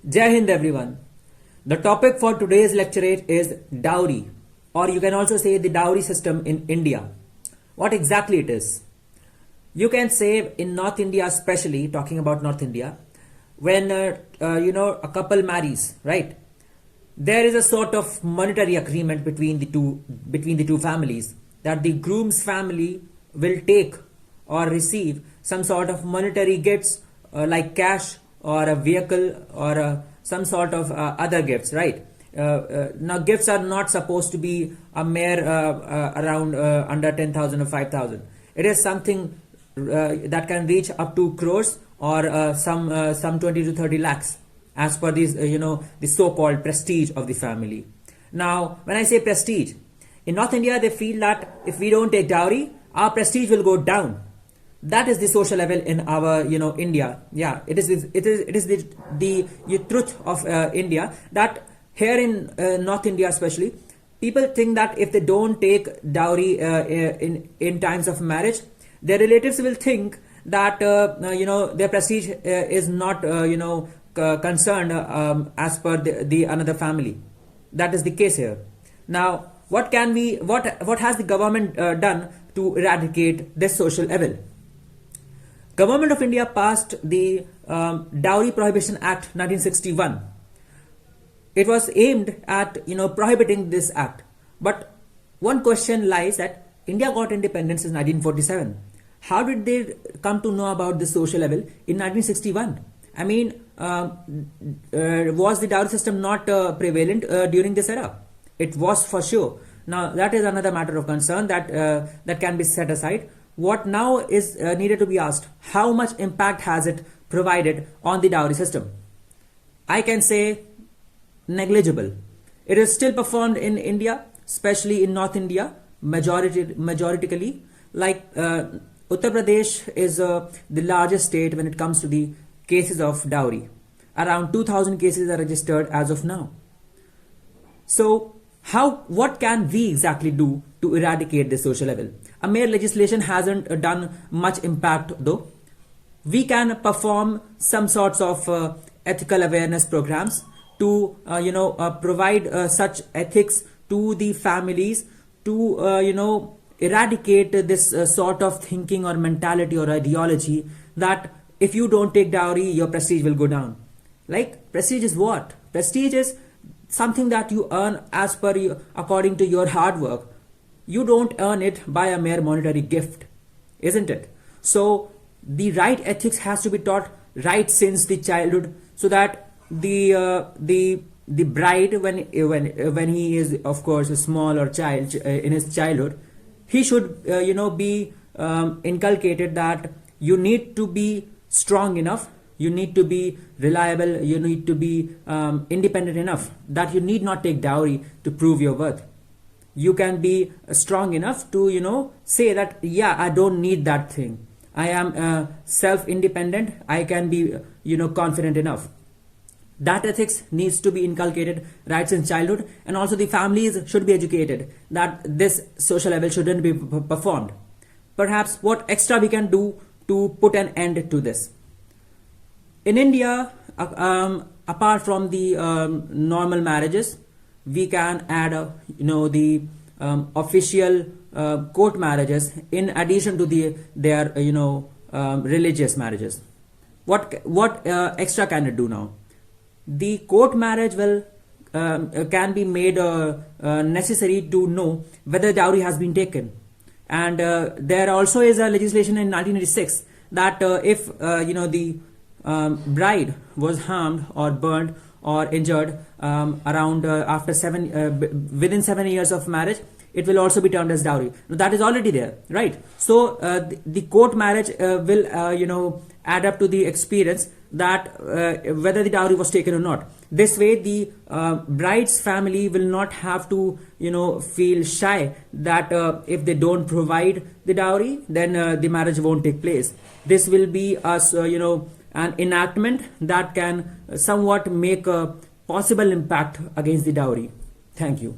Jai Hind everyone. The topic for today's lecturate is dowry, or you can also say the dowry system in India. What exactly it is? You can say in North India, especially talking about North India, when a couple marries, right? There is a sort of monetary agreement between the two families that the groom's family will take or receive some sort of monetary gifts like cash or a vehicle or some sort of other gifts, right? Now gifts are not supposed to be a mere around under 10,000 or 5,000. It is something that can reach up to crores or some 20 to 30 lakhs as per these the so-called prestige of the family. Now when I say prestige, in North India they feel that if we don't take dowry, our prestige will go down. That is the social level in our India. Yeah, it is the truth of India, that here in North India especially, people think that if they don't take dowry in times of marriage, their relatives will think that their prestige is not concerned as per the another family. That is the case here. Now what has the government done to eradicate this social evil? Government of India passed the Dowry Prohibition Act 1961. It was aimed at prohibiting this act. But one question lies that India got independence in 1947. How did they come to know about this social level in 1961? I mean, was the dowry system not prevalent during this era? It was for sure. Now that is another matter of concern that can be set aside. What now is needed to be asked: how much impact has it provided on the dowry system? I can say negligible. It is still performed in India, especially in North India, majoritically. Like Uttar Pradesh is the largest state when it comes to the cases of dowry. Around 2,000 cases are registered as of now. So what can we exactly do to eradicate this social level? A mere legislation hasn't done much impact though. We can perform some sorts of ethical awareness programs to provide such ethics to the families to eradicate this sort of thinking or mentality or ideology that if you don't take dowry, your prestige will go down. Like, prestige is what? Prestige is something that you earn as per according to your hard work. You don't earn it by a mere monetary gift, isn't it? So the right ethics has to be taught right since the childhood, so that the bride, when he is of course a small or child in his childhood, he should be inculcated that you need to be strong enough, you need to be reliable, you need to be independent enough, that you need not take dowry to prove your worth. You can be strong enough to say that, yeah, I don't need that thing. I am self-independent. I can be confident enough. That ethics needs to be inculcated right since childhood, and also the families should be educated that this social level shouldn't be performed. Perhaps what extra we can do to put an end to this? In India, apart from the normal marriages, we can add the official court marriages in addition to their religious marriages. What extra can it do now? The court marriage can be made necessary to know whether dowry has been taken. And there also is a legislation in 1986 that if the bride was harmed or burned or injured around within 7 years of marriage, it will also be termed as dowry. Now, that is already there, right? So the court marriage will add up to the experience that whether the dowry was taken or not. This way the bride's family will not have to feel shy that if they don't provide the dowry, then the marriage won't take place. This will be an enactment that can somewhat make a possible impact against the dowry. Thank you.